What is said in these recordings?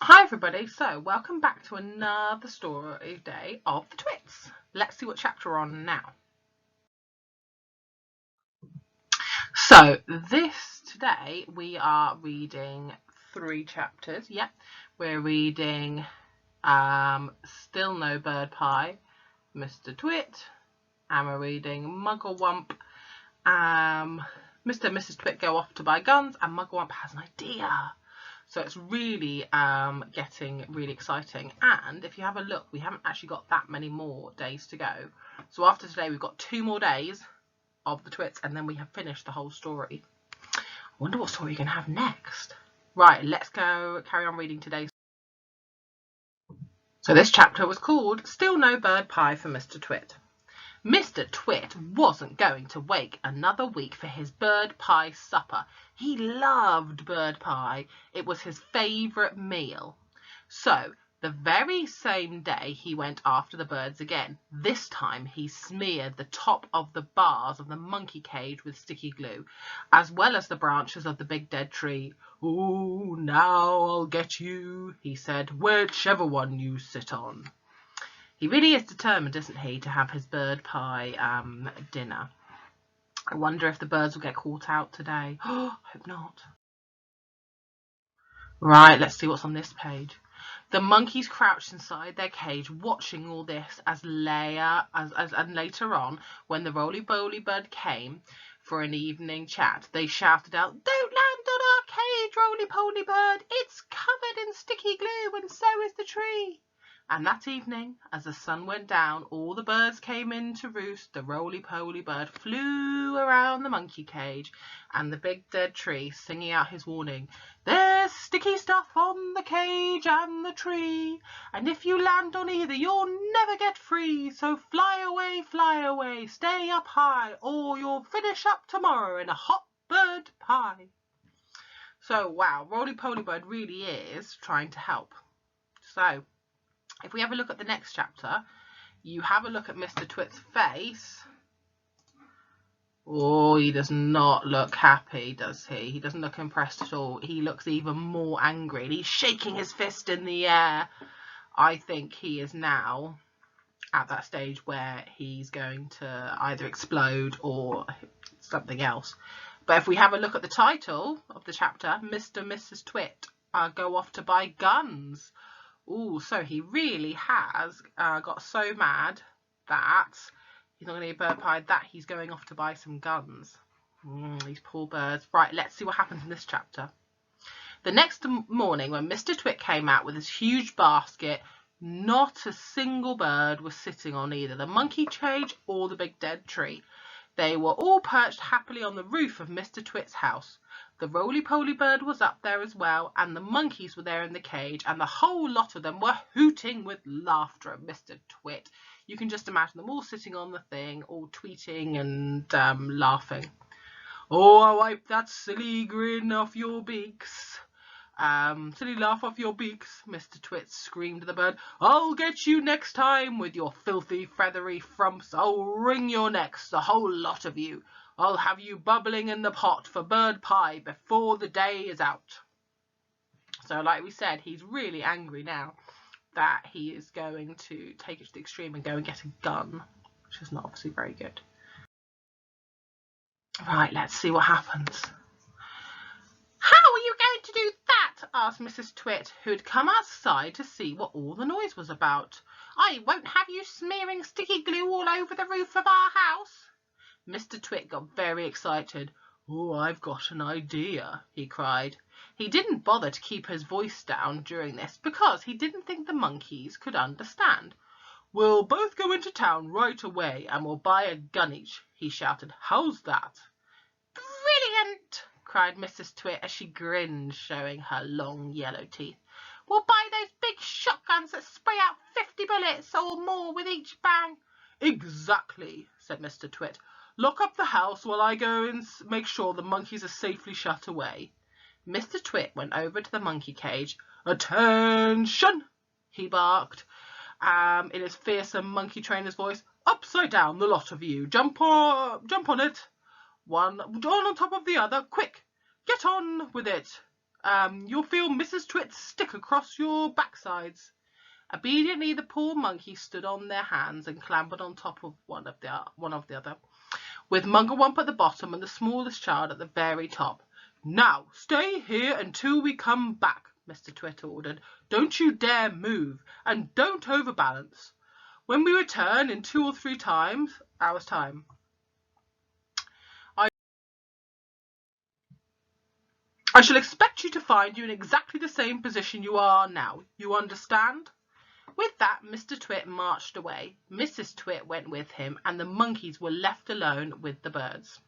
Hi everybody, so welcome back to another story day of the Twits. Let's see what chapter we're on now. So today we are reading 3 chapters. Yep, we're reading Still No Bird Pie, Mr. Twit, and we're reading Mugglewump. Mr. and Mrs. Twit go off to buy guns, and Mugglewump has an idea. So it's really getting really exciting. And if you have a look, we haven't actually got that many more days to go. So after today, we've got 2 more days of the Twits, and then we have finished the whole story. I wonder what story you're going to have next. Right, let's go carry on reading today's. So this chapter was called Still No Bird Pie for Mr. Twit. Mr. Twit wasn't going to wait another week for his bird pie supper. He loved bird pie. It was his favourite meal. So, the very same day he went after the birds again. This time he smeared the top of the bars of the monkey cage with sticky glue, as well as the branches of the big dead tree. "Oh, now I'll get you," he said, "whichever one you sit on." He really is determined, isn't he, to have his bird pie dinner. I wonder if the birds will get caught out today. Oh, hope not. Right, let's see what's on this page. The monkeys crouched inside their cage, watching all this and later on, when the roly-poly bird came for an evening chat, they shouted out, "Don't land on our cage, roly-poly bird! It's covered in sticky glue, and so is the tree." And that evening, as the sun went down, all the birds came in to roost. The roly-poly bird flew around the monkey cage and the big dead tree, singing out his warning, "There's sticky stuff on the cage and the tree, and if you land on either, you'll never get free. So fly away, stay up high, or you'll finish up tomorrow in a hot bird pie." So, wow, roly-poly bird really is trying to help. So, if we have a look at the next chapter, you have a look at Mr. Twit's face. Oh, he does not look happy, does he? He doesn't look impressed at all. He looks even more angry. He's shaking his fist in the air. I think he is now at that stage where he's going to either explode or something else. But if we have a look at the title of the chapter, Mr. and Mrs. Twit go off to buy guns. Oh, so he really has got so mad that he's not going to eat bird pie, that he's going off to buy some guns. These poor birds. Right, let's see what happens in this chapter. The next morning, when Mr. Twit came out with his huge basket, not a single bird was sitting on either the monkey cage or the big dead tree. They were all perched happily on the roof of Mr. Twit's house. The roly-poly bird was up there as well, and the monkeys were there in the cage, and the whole lot of them were hooting with laughter at Mr. Twit. You can just imagine them all sitting on the thing, all tweeting and laughing. "Oh, I'll wipe that silly grin off your beaks. Silly laugh off your beaks," Mr. Twit screamed to the bird. "I'll get you next time with your filthy feathery frumps. I'll wring your necks, the whole lot of you. I'll have you bubbling in the pot for bird pie before the day is out." So like we said, he's really angry now that he is going to take it to the extreme and go and get a gun, which is not obviously very good. Right, let's see what happens. "How are you going to do that?" asked Mrs. Twit, who had come outside to see what all the noise was about. "I won't have you smearing sticky glue all over the roof of our house." Mr. Twit got very excited. "Oh, I've got an idea," he cried. He didn't bother to keep his voice down during this because he didn't think the monkeys could understand. "We'll both go into town right away and we'll buy a gun each," he shouted. "How's that?" "Brilliant!" cried Mrs. Twit as she grinned, showing her long yellow teeth. "We'll buy those big shotguns that spray out 50 bullets or more with each bang." "Exactly," said Mr. Twit. "Lock up the house while I go and make sure the monkeys are safely shut away." Mr. Twit went over to the monkey cage. "Attention!" he barked in his fearsome monkey trainer's voice. "Upside down, the lot of you. Jump on it. One on top of the other. Quick, get on with it." you'll feel Mrs. Twits stick across your backsides. Obediently, the poor monkeys stood on their hands and clambered on top of one of the other, with Mugglewump at the bottom and the smallest child at the very top. Now, stay here until we come back, Mr. Twit ordered. Don't you dare move, and don't overbalance. When we return in 2 or 3 hours' time, I shall expect you to find you in exactly the same position you are now. You understand? With that, Mr. Twit marched away. Mrs. Twit went with him, and the monkeys were left alone with the birds.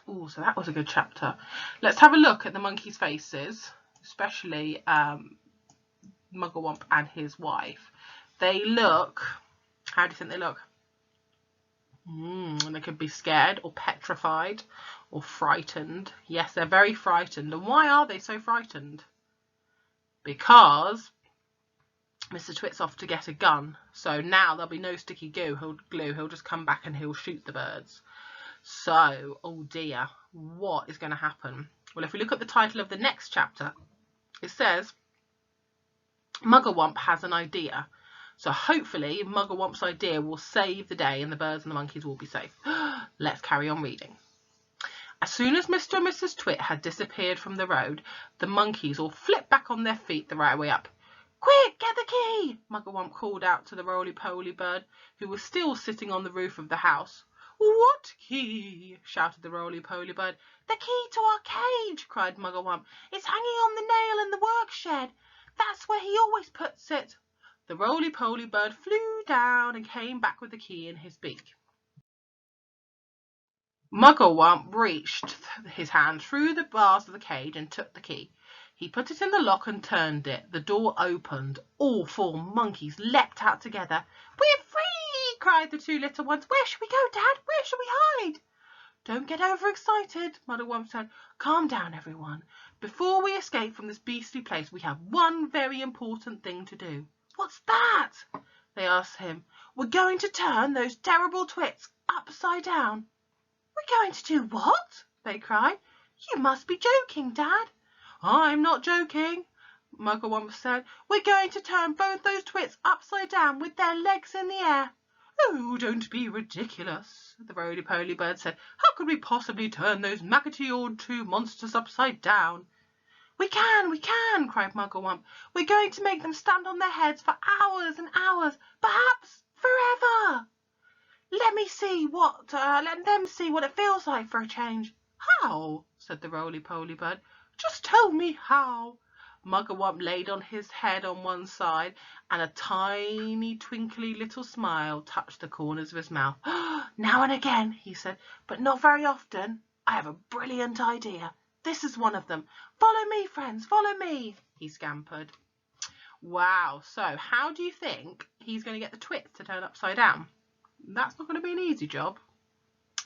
Oh, so that was a good chapter. Let's have a look at the monkeys' faces, especially Mugglewump and his wife. They look... How do you think they look? They could be scared or petrified or frightened. Yes, they're very frightened. And why are they so frightened? Because Mr. Twit's off to get a gun. So now there'll be no sticky glue. He'll just come back and he'll shoot the birds. So, oh dear, what is going to happen? Well, if we look at the title of the next chapter, it says, Mugglewump has an idea. So hopefully Mugglewump's idea will save the day and the birds and the monkeys will be safe. Let's carry on reading. As soon as Mr. and Mrs. Twit had disappeared from the road, the monkeys all flipped back on their feet the right way up. Quick, get the key! Mugglewump called out to the roly-poly bird, who was still sitting on the roof of the house. What key? Shouted the roly-poly bird. The key to our cage, cried Mugglewump. It's hanging on the nail in the work shed. That's where he always puts it. The roly-poly bird flew down and came back with the key in his beak. Mugglewump reached his hand through the bars of the cage and took the key. He put it in the lock and turned it. The door opened. All 4 monkeys leapt out together. We're free! Cried the 2 little ones. Where shall we go, Dad? Where shall we hide? Don't get overexcited, Mugglewump said. Calm down, everyone. Before we escape from this beastly place, we have one very important thing to do. What's that? They asked him. We're going to turn those terrible Twits upside down. We're going to do what? They cried. You must be joking, Dad. I'm not joking, Mugglewump said. We're going to turn both those Twits upside down with their legs in the air. Oh, don't be ridiculous, the roly-poly bird said. How could we possibly turn those maggoty-old 2 monsters upside down? We can, cried Mugglewump. We're going to make them stand on their heads for hours and hours, perhaps forever. Let them see what it feels like for a change. How? Said the roly-poly bird. Just tell me how. Mugglewump laid on his head on one side, and a tiny twinkly little smile touched the corners of his mouth. Now and again, he said, but not very often. I have a brilliant idea. This is one of them. Follow me, friends, follow me. He scampered. Wow, so how do you think he's going to get the Twits to turn upside down? That's not going to be an easy job.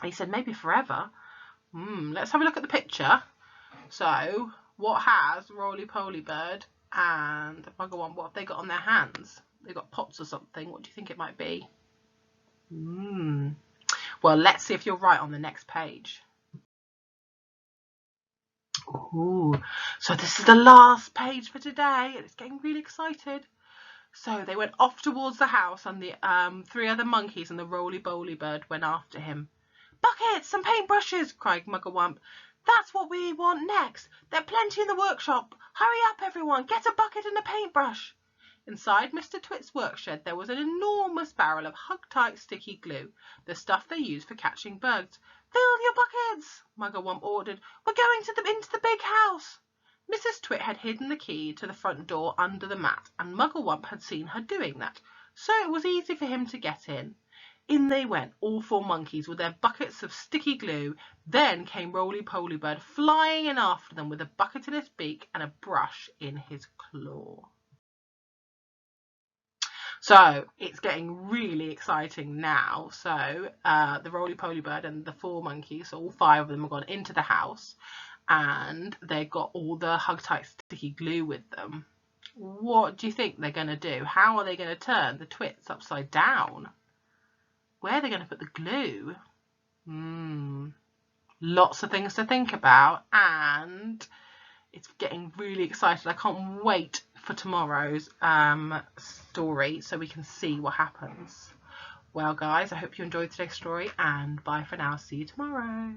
He said maybe forever. Let's have a look at the picture. So, what has Roly-Poly Bird and Mugglewump, what have they got on their hands? They've got pots or something. What do you think it might be? Well, let's see if you're right on the next page. Ooh, so this is the last page for today. It's getting really excited. So they went off towards the house, and the 3 other monkeys and the roly-poly bird went after him. Buckets and paintbrushes, cried Mugglewump. That's what we want next. There are plenty in the workshop. Hurry up, everyone. Get a bucket and a paintbrush. Inside Mr. Twit's workshed there was an enormous barrel of hug-tight sticky glue, the stuff they use for catching bugs. Fill your buckets, Mugglewump ordered. We're going into the big house. Mrs. Twit had hidden the key to the front door under the mat, and Mugglewump had seen her doing that, so it was easy for him to get in. In they went, all 4 monkeys with their buckets of sticky glue. Then came Roly-Poly Bird flying in after them with a bucket in his beak and a brush in his claw. So it's getting really exciting now. So the Roly-Poly Bird and the 4 monkeys, so all 5 of them have gone into the house, and they've got all the hug-tight sticky glue with them. What do you think they're going to do? How are they going to turn the Twits upside down? Where are they going to put the glue? Lots of things to think about, and It's getting really excited. I can't wait for tomorrow's story so we can see what happens. Well, guys, I hope you enjoyed today's story, and bye for now. See you tomorrow.